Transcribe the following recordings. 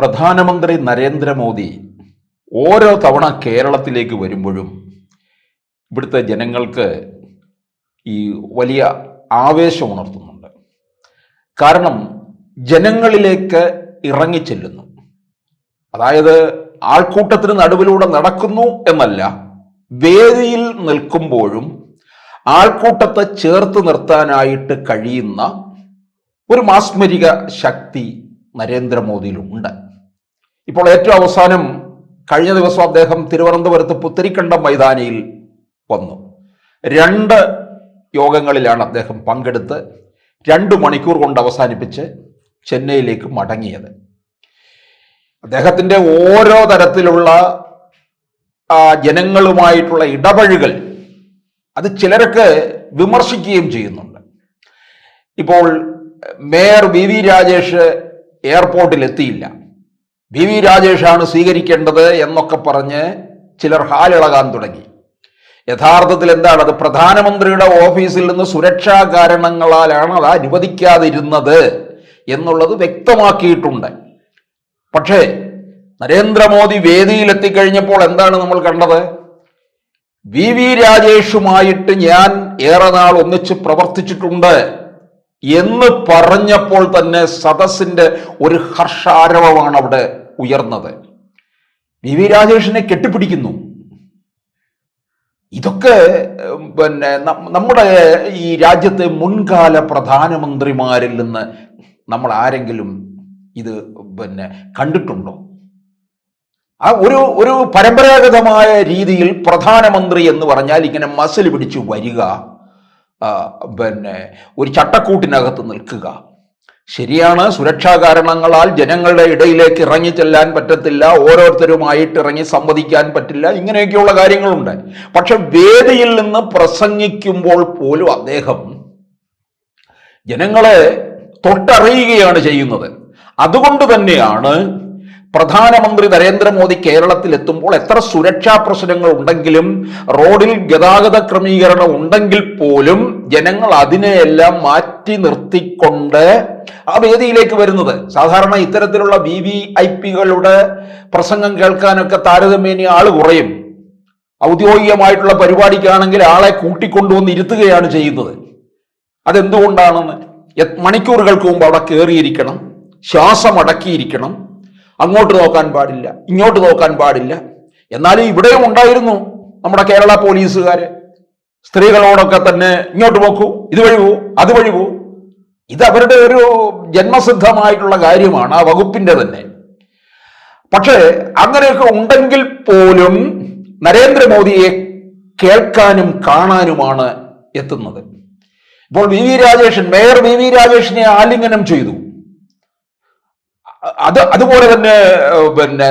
പ്രധാനമന്ത്രി നരേന്ദ്രമോദി ഓരോ തവണ കേരളത്തിലേക്ക് വരുമ്പോഴും ഇവിടുത്തെ ജനങ്ങൾക്ക് ഈ വലിയ ആവേശമുണർത്തുന്നുണ്ട്. കാരണം ജനങ്ങളിലേക്ക് ഇറങ്ങിച്ചെല്ലുന്നു. അതായത് ആൾക്കൂട്ടത്തിന് നടുവിലൂടെ നടക്കുന്നു എന്നല്ല, വേദിയിൽ നിൽക്കുമ്പോഴും ആൾക്കൂട്ടത്തെ ചേർത്ത് നിർത്താനായിട്ട് കഴിയുന്ന ഒരു മാസ്മരിക ശക്തി നരേന്ദ്രമോദിയിലുണ്ട്. ഇപ്പോൾ ഏറ്റവും അവസാനം കഴിഞ്ഞ ദിവസം അദ്ദേഹം തിരുവനന്തപുരത്ത് പുത്തരിക്കണ്ടം മൈതാനിയിൽ വന്നു. 2 യോഗങ്ങളിലാണ് അദ്ദേഹം പങ്കെടുത്ത് 2 മണിക്കൂർ കൊണ്ട് അവസാനിപ്പിച്ച് ചെന്നൈയിലേക്ക് മടങ്ങിയത്. അദ്ദേഹത്തിൻ്റെ ഓരോ തരത്തിലുള്ള ജനങ്ങളുമായിട്ടുള്ള ഇടപഴകൽ അത് ചിലരൊക്കെ വിമർശിക്കുകയും ചെയ്യുന്നുണ്ട്. ഇപ്പോൾ മേയർ വി രാജേഷ് എയർപോർട്ടിൽ എത്തിയില്ല, വി രാജേഷാണ് സ്വീകരിക്കേണ്ടത് എന്നൊക്കെ പറഞ്ഞ് ചിലർ ഹാലിളകാൻ തുടങ്ങി. യഥാർത്ഥത്തിൽ എന്താണ് അത്? പ്രധാനമന്ത്രിയുടെ ഓഫീസിൽ നിന്ന് സുരക്ഷാ കാരണങ്ങളാലാണ് അത് അനുവദിക്കാതിരുന്നത് എന്നുള്ളത് വ്യക്തമാക്കിയിട്ടുണ്ട്. പക്ഷേ നരേന്ദ്രമോദി വേദിയിലെത്തിക്കഴിഞ്ഞപ്പോൾ എന്താണ് നമ്മൾ കണ്ടത്? വി രാജേഷുമായിട്ട് ഞാൻ ഏറെ നാൾ ഒന്നിച്ച് പ്രവർത്തിച്ചിട്ടുണ്ട് എന്ന് പറഞ്ഞപ്പോൾ തന്നെ സദസ്സിന്റെ ഒരു ഹർഷാരവമാണ് അവിടെ ഉയർന്നത്. വി രാജേഷിനെ കെട്ടിപ്പിടിക്കുന്നു. ഇതൊക്കെ നമ്മുടെ ഈ രാജ്യത്തെ മുൻകാല പ്രധാനമന്ത്രിമാരിൽ നിന്ന് നമ്മൾ ആരെങ്കിലും ഇത് കണ്ടിട്ടുണ്ടോ? ആ ഒരു പരമ്പരാഗതമായ രീതിയിൽ പ്രധാനമന്ത്രി എന്ന് പറഞ്ഞാൽ ഇങ്ങനെ മസിൽ പിടിച്ചു വരിക, ഒരു ചട്ടക്കൂട്ടിനകത്ത് നിൽക്കുക. ശരിയാണ്, സുരക്ഷാ കാരണങ്ങളാൽ ജനങ്ങളുടെ ഇടയിലേക്ക് ഇറങ്ങി ചെല്ലാൻ പറ്റത്തില്ല, ഓരോരുത്തരുമായിട്ട് ഇറങ്ങി സംവദിക്കാൻ പറ്റില്ല, ഇങ്ങനെയൊക്കെയുള്ള കാര്യങ്ങളുണ്ട്. പക്ഷെ വേദിയിൽ നിന്ന് പ്രസംഗിക്കുമ്പോൾ പോലും അദ്ദേഹം ജനങ്ങളെ തൊട്ടറിയുകയാണ് ചെയ്യുന്നത്. അതുകൊണ്ട് തന്നെയാണ് പ്രധാനമന്ത്രി നരേന്ദ്രമോദി കേരളത്തിൽ എത്തുമ്പോൾ എത്ര സുരക്ഷാ പ്രശ്നങ്ങൾ ഉണ്ടെങ്കിലും റോഡിൽ ഗതാഗത ക്രമീകരണം ഉണ്ടെങ്കിൽ പോലും ജനങ്ങൾ അതിനെയെല്ലാം മാറ്റി നിർത്തിക്കൊണ്ട് ആ വേദിയിലേക്ക് വരുന്നത്. സാധാരണ ഇത്തരത്തിലുള്ള VVIPകളുടെ പ്രസംഗം കേൾക്കാനൊക്കെ താരതമ്യേന ആള് കുറയും. ഔദ്യോഗികമായിട്ടുള്ള പരിപാടിക്കാണെങ്കിൽ ആളെ കൂട്ടിക്കൊണ്ടുവന്ന് ഇരുത്തുകയാണ് ചെയ്യുന്നത്. അതെന്തുകൊണ്ടാണെന്ന് മണിക്കൂറുകൾക്ക് മുമ്പ് അവിടെ കയറിയിരിക്കണം, ശ്വാസം അടക്കിയിരിക്കണം, അങ്ങോട്ട് നോക്കാൻ പാടില്ല, ഇങ്ങോട്ട് നോക്കാൻ പാടില്ല. എന്നാലും ഇവിടെയും ഉണ്ടായിരുന്നു നമ്മുടെ കേരള പോലീസുകാര് സ്ത്രീകളോടൊക്കെ തന്നെ ഇങ്ങോട്ട് നോക്കൂ, ഇതുവഴി പോ, അതുവഴി പോ. ഇത് അവരുടെ ഒരു ജന്മസിദ്ധമായിട്ടുള്ള കാര്യമാണ്, ആ വകുപ്പിന്റെ തന്നെ. പക്ഷേ അങ്ങനെയൊക്കെ ഉണ്ടെങ്കിൽ പോലും നരേന്ദ്രമോദിയെ കേൾക്കാനും കാണാനും എത്തുന്നത്. ഇപ്പോൾ മേയർ വി രാജേഷിനെ ആലിംഗനം ചെയ്തു. അതുപോലെ തന്നെ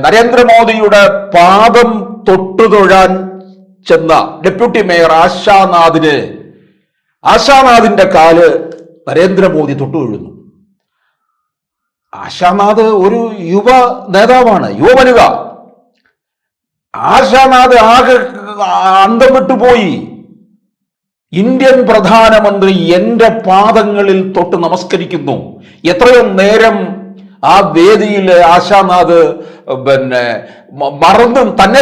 നരേന്ദ്രമോദിയുടെ പാദം തൊട്ടുതൊഴാൻ ചെന്ന ഡെപ്യൂട്ടി മേയർ ആശാനാഥിന്റെ കാല് നരേന്ദ്രമോദി തൊട്ടുതൊഴുന്നു. ആശാനാഥ് ഒരു യുവ നേതാവാണ്, യുവവനിത. ആശാനാഥ് ആകെ അന്തം വിട്ടുപോയി. ഇന്ത്യൻ പ്രധാനമന്ത്രി എന്റെ പാദങ്ങളിൽ തൊട്ട് നമസ്കരിക്കുന്നു. എത്രയോ നേരം ആ വേദിയിൽ ആശാനാഥ്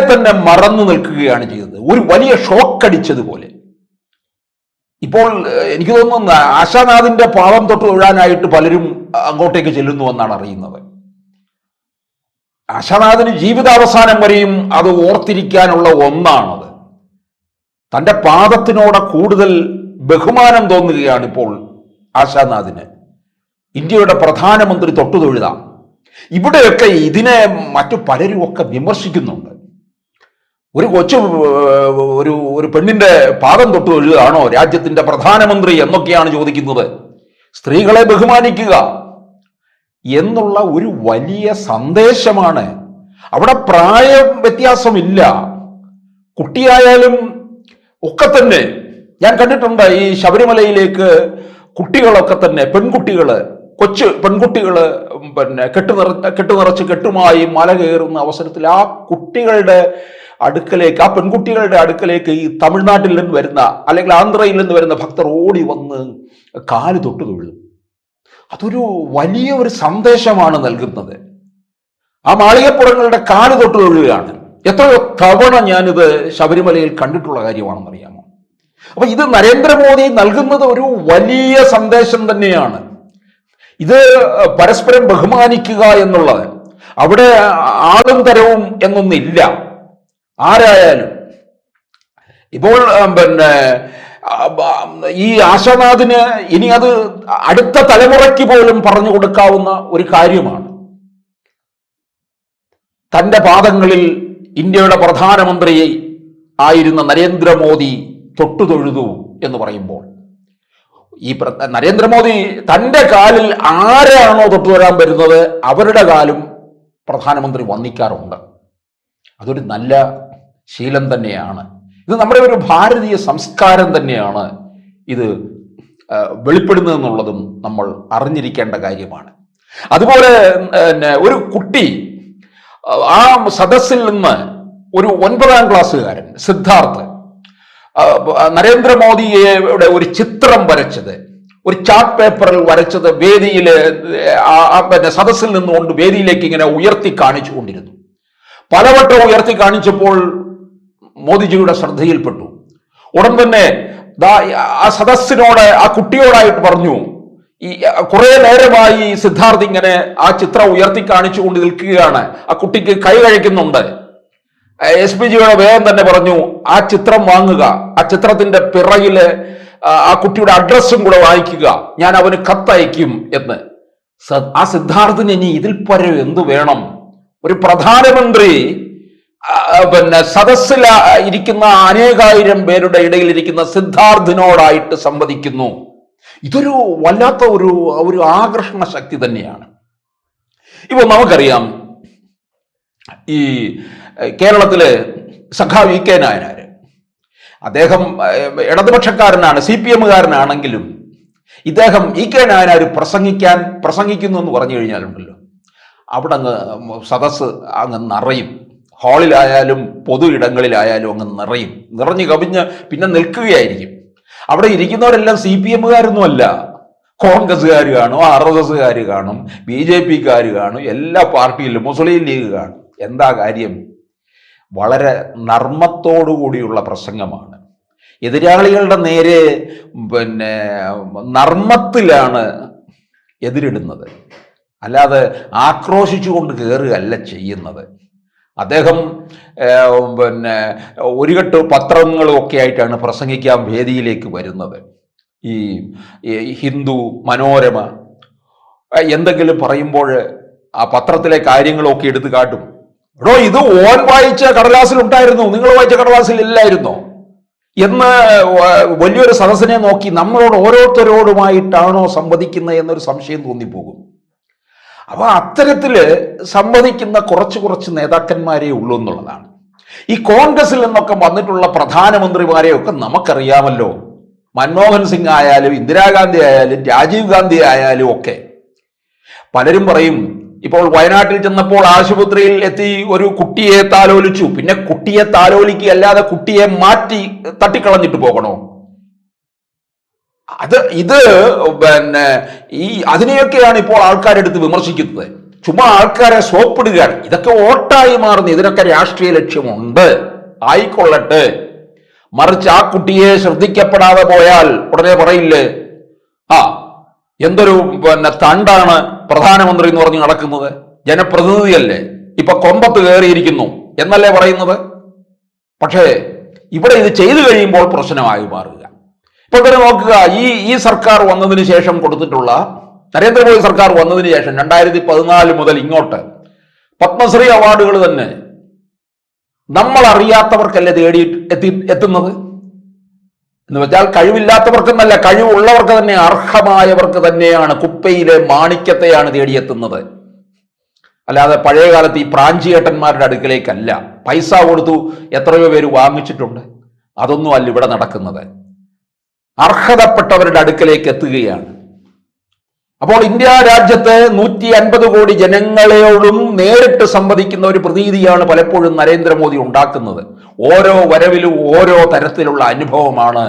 തന്നെ മറന്നു നിൽക്കുകയാണ് ചെയ്തത്, ഒരു വലിയ ഷോക്ക് അടിച്ചതുപോലെ. ഇപ്പോൾ എനിക്ക് തോന്നുന്നു ആശാനാഥിന്റെ പാദം തൊട്ട് തൊഴാനായിട്ട് പലരും അങ്ങോട്ടേക്ക് ചെല്ലുന്നു എന്നാണ് അറിയുന്നത്. ആശാനാഥിന് ജീവിതാവസാനം വരെയും അത് ഓർത്തിരിക്കാനുള്ള ഒന്നാണത്. തൻ്റെ പാദത്തിനോട് കൂടുതൽ ബഹുമാനം തോന്നുകയാണ് ഇപ്പോൾ ആശാനാഥിന്. ഇന്ത്യയുടെ പ്രധാനമന്ത്രി തൊട്ടുതൊഴുത. ഇവിടെയൊക്കെ ഇതിനെ മറ്റു പലരും ഒക്കെ വിമർശിക്കുന്നുണ്ട്. ഒരു കൊച്ചു ഒരു പെണ്ണിന്റെ പാദം തൊട്ട് തൊഴുകയാണോ രാജ്യത്തിന്റെ പ്രധാനമന്ത്രി എന്നൊക്കെയാണ് ചോദിക്കുന്നത്. സ്ത്രീകളെ ബഹുമാനിക്കുക എന്നുള്ള ഒരു വലിയ സന്ദേശമാണ്. അവിടെ പ്രായ വ്യത്യാസമില്ല, കുട്ടിയായാലും ഒക്കെ തന്നെ. ഞാൻ കണ്ടിട്ടുണ്ട് ഈ ശബരിമലയിലേക്ക് കുട്ടികളൊക്കെ തന്നെ, കൊച്ചു പെൺകുട്ടികള് കെട്ടുമായി മല കയറുന്ന അവസരത്തിൽ ആ കുട്ടികളുടെ അടുക്കലേക്ക്, ആ പെൺകുട്ടികളുടെ അടുക്കലേക്ക് ഈ തമിഴ്നാട്ടിൽ നിന്ന് വരുന്ന അല്ലെങ്കിൽ ആന്ധ്രയിൽ നിന്ന് വരുന്ന ഭക്തർ ഓടി വന്ന് കാല് തൊട്ട് തൊഴും. അതൊരു വലിയ ഒരു സന്ദേശമാണ് നൽകുന്നത്. ആ മാളികപ്പുറങ്ങളുടെ കാല് തൊട്ട് തൊഴുകയാണ്. എത്രയോ തവണ ഞാനിത് ശബരിമലയിൽ കണ്ടിട്ടുള്ള കാര്യമാണെന്നറിയാമോ? അപ്പൊ ഇത് നരേന്ദ്രമോദി നൽകുന്നത് ഒരു വലിയ സന്ദേശം തന്നെയാണ്. ഇത് പരസ്പരം ബഹുമാനിക്കുക എന്നുള്ളത്. അവിടെ ആളും തരവും എന്നൊന്നില്ല. ആരായാലും ഇപ്പോൾ ഈ ആശാനാഥിന് ഇനി അത് അടുത്ത തലമുറയ്ക്ക് പോലും പറഞ്ഞു കൊടുക്കാവുന്ന ഒരു കാര്യമാണ്. തൻ്റെ പാദങ്ങളിൽ ഇന്ത്യയുടെ പ്രധാനമന്ത്രി ആയിരുന്ന നരേന്ദ്രമോദി തൊഴുതു എന്ന് പറയുമ്പോൾ, ഈ നരേന്ദ്രമോദി തൻ്റെ കാലിൽ ആരാണോ തൊട്ടുതൊഴാൻ വരുന്നത് അവരുടെ കാലും പ്രധാനമന്ത്രി വന്ദിക്കാറുണ്ട്. അതൊരു നല്ല ശീലം തന്നെയാണ്. ഇത് നമ്മുടെ ഒരു ഭാരതീയ സംസ്കാരം തന്നെയാണ് ഇത് വെളിപ്പെടുന്നതെന്നുള്ളതും നമ്മൾ അറിഞ്ഞിരിക്കേണ്ട കാര്യമാണ്. അതുപോലെ ഒരു കുട്ടി ആ സദസ്സിൽ നിന്ന് ഒരു 9ാം ക്ലാസ്സുകാരൻ സിദ്ധാർത്ഥ് നരേന്ദ്രമോദിയുടെ ഒരു ചിത്രം വരച്ചത്, ഒരു ചാർട്ട് പേപ്പറിൽ വരച്ചത് വേദിയിൽ സദസ്സിൽ നിന്നുകൊണ്ട് വേദിയിലേക്ക് ഇങ്ങനെ ഉയർത്തി കാണിച്ചുകൊണ്ടിരുന്നു. പലവട്ടം ഉയർത്തി കാണിച്ചപ്പോൾ മോദിജിയുടെ ശ്രദ്ധയിൽപ്പെട്ടു. ഉടൻ തന്നെ ആ സദസ്സിനോട്, ആ കുട്ടിയോടായിട്ട് പറഞ്ഞു, ഈ കുറെ നേരമായി സിദ്ധാർത്ഥ് ഇങ്ങനെ ആ ചിത്രം ഉയർത്തി കാണിച്ചുകൊണ്ട് നിൽക്കുകയാണ്, ആ കുട്ടിക്ക് കൈ കഴിക്കുന്നുണ്ട്. SPGയുടെ വേഗം തന്നെ പറഞ്ഞു, ആ ചിത്രം വാങ്ങുക, ആ ചിത്രത്തിന്റെ പിറകില് ആ കുട്ടിയുടെ അഡ്രസ്സും കൂടെ വായിക്കുക, ഞാൻ അവന് കത്തയക്കും എന്ന്. ആ സിദ്ധാർത്ഥിന് ഇനി ഇതിൽ പരം എന്ത് വേണം? ഒരു പ്രധാനമന്ത്രി സദസ്സിൽ ഇരിക്കുന്ന അനേകായിരം പേരുടെ ഇടയിൽ ഇരിക്കുന്ന സിദ്ധാർത്ഥിനോടായിട്ട് സംവദിക്കുന്നു. ഇതൊരു വല്ലാത്ത ഒരു ആകർഷണ ശക്തി തന്നെയാണ്. ഇപ്പോൾ നമുക്കറിയാം, ഈ കേരളത്തിലെ സഖാവ് VK നായനാർ, അദ്ദേഹം ഇടതുപക്ഷക്കാരനാണ്, CPM-കാരനാണെങ്കിലും ഇദ്ദേഹം VK നായനാർ പ്രസംഗിക്കുന്നു എന്ന് പറഞ്ഞു കഴിഞ്ഞാലുണ്ടല്ലോ, അവിടെ അങ്ങ് സദസ്സ് അങ്ങ് നിറയും. ഹാളിലായാലും പൊതു ഇടങ്ങളിലായാലും അങ്ങ് നിറഞ്ഞു കവിഞ്ഞ് പിന്നെ നിൽക്കുകയായിരിക്കും. അവിടെ ഇരിക്കുന്നവരെല്ലാം CPM-കാരൊന്നും അല്ല, കോൺഗ്രസ്സുകാർ കാണും, RSSകാർ കാണും, BJPക്കാർ കാണും, എല്ലാ പാർട്ടിയിലും മുസ്ലിം ലീഗ് കാണും. എന്താ കാര്യം? വളരെ നർമ്മത്തോടുകൂടിയുള്ള പ്രസംഗമാണ്. എതിരാളികളുടെ നേരെ നർമ്മത്തിലാണ് എതിരിടുന്നത്, അല്ലാതെ ആക്രോശിച്ചുകൊണ്ട് കയറുകയല്ല ചെയ്യുന്നത്. അദ്ദേഹം ഒരു കെട്ട് പത്രങ്ങളും ഒക്കെ ആയിട്ടാണ് പ്രസംഗിക്കാൻ വേദിയിലേക്ക് വരുന്നത്. ഈ ഹിന്ദു, മനോരമ എന്തെങ്കിലും പറയുമ്പോൾ ആ പത്രത്തിലെ കാര്യങ്ങളൊക്കെ എടുത്തു കാട്ടും. എടോ, ഇത് ഓൻ വായിച്ച കടലാസിലുണ്ടായിരുന്നു, നിങ്ങൾ വായിച്ച കടലാസിൽ ഇല്ലായിരുന്നോ എന്ന് വലിയൊരു സദസ്സിനെ നോക്കി നമ്മളോട് ഓരോരുത്തരോടുമായിട്ടാണോ സംവദിക്കുന്നത് എന്നൊരു സംശയം തോന്നിപ്പോകും. അപ്പൊ അത്തരത്തില് സംവദിക്കുന്ന കുറച്ച് നേതാക്കന്മാരേ ഉള്ളൂ എന്നുള്ളതാണ്. ഈ കോൺഗ്രസിൽ നിന്നൊക്കെ വന്നിട്ടുള്ള പ്രധാനമന്ത്രിമാരെയൊക്കെ നമുക്കറിയാമല്ലോ. മൻമോഹൻ സിംഗ് ആയാലും ഇന്ദിരാഗാന്ധി ആയാലും രാജീവ് ഗാന്ധി ആയാലും ഒക്കെ. പലരും പറയും, ഇപ്പോൾ വയനാട്ടിൽ ചെന്നപ്പോൾ ആശുപത്രിയിൽ എത്തി ഒരു കുട്ടിയെ താലോലിച്ചു, പിന്നെ കുട്ടിയെ താലോലിക്കുകയല്ലാതെ കുട്ടിയെ മാറ്റി തട്ടിക്കളഞ്ഞിട്ട് പോകണോ? ഇത് അതിനെയൊക്കെയാണ് ഇപ്പോൾ ആൾക്കാരെടുത്ത് വിമർശിക്കുന്നത്. ചുമ്മാ ആൾക്കാരെ സോപ്പിടുകയാണ്. ഇതൊക്കെ വോട്ടായി മാറുന്നു. ഇതിനൊക്കെ രാഷ്ട്രീയ ലക്ഷ്യമുണ്ട്, ആയിക്കൊള്ളട്ടെ. മറിച്ച് ആ കുട്ടിയെ ശ്രദ്ധിക്കപ്പെടാതെ പോയാൽ ഉടനെ പറയില്ലേ, എന്തൊരു തണ്ടാണ് പ്രധാനമന്ത്രി എന്ന് പറഞ്ഞ് നടക്കുന്നത്, ജനപ്രതിനിധിയല്ലേ, ഇപ്പൊ കൊമ്പത്ത് കയറിയിരിക്കുന്നു എന്നല്ലേ പറയുന്നത്. പക്ഷേ ഇവിടെ ഇത് ചെയ്തു കഴിയുമ്പോൾ പ്രശ്നമായി മാറുക. ഇപ്പൊ തന്നെ നോക്കുക, ഈ സർക്കാർ വന്നതിന് ശേഷം കൊടുത്തിട്ടുള്ള, നരേന്ദ്രമോദി സർക്കാർ വന്നതിന് ശേഷം 2014 മുതൽ ഇങ്ങോട്ട് പത്മശ്രീ അവാർഡുകൾ തന്നെ നമ്മൾ അറിയാത്തവർക്കല്ലേ എത്തുന്നത്. എന്ന് വെച്ചാൽ കഴിവില്ലാത്തവർക്കെന്നല്ല, കഴിവുള്ളവർക്ക് തന്നെ, അർഹമായവർക്ക് തന്നെയാണ്, കുപ്പയിലെ മാണിക്യത്തെയാണ് തേടിയെത്തുന്നത്. അല്ലാതെ പഴയ കാലത്ത് ഈ പ്രാഞ്ചിയേട്ടന്മാരുടെ അടുക്കലേക്കല്ല. പൈസ കൊടുത്തു എത്രയോ പേര് വാങ്ങിച്ചിട്ടുണ്ട്, അതൊന്നും അല്ല ഇവിടെ നടക്കുന്നത്. അർഹതപ്പെട്ടവരുടെ അടുക്കലേക്ക് എത്തുകയാണ്. അപ്പോൾ ഇന്ത്യ രാജ്യത്തെ 150 കോടി ജനങ്ങളോടും നേരിട്ട് സംവദിക്കുന്ന ഒരു പ്രതീതിയാണ് പലപ്പോഴും നരേന്ദ്രമോദി ഉണ്ടാക്കുന്നത്. ഓരോ വരവിലും ഓരോ തരത്തിലുള്ള അനുഭവമാണ്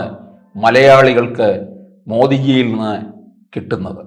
മലയാളികൾക്ക് മോദിജിയിൽ നിന്ന് കിട്ടുന്നത്.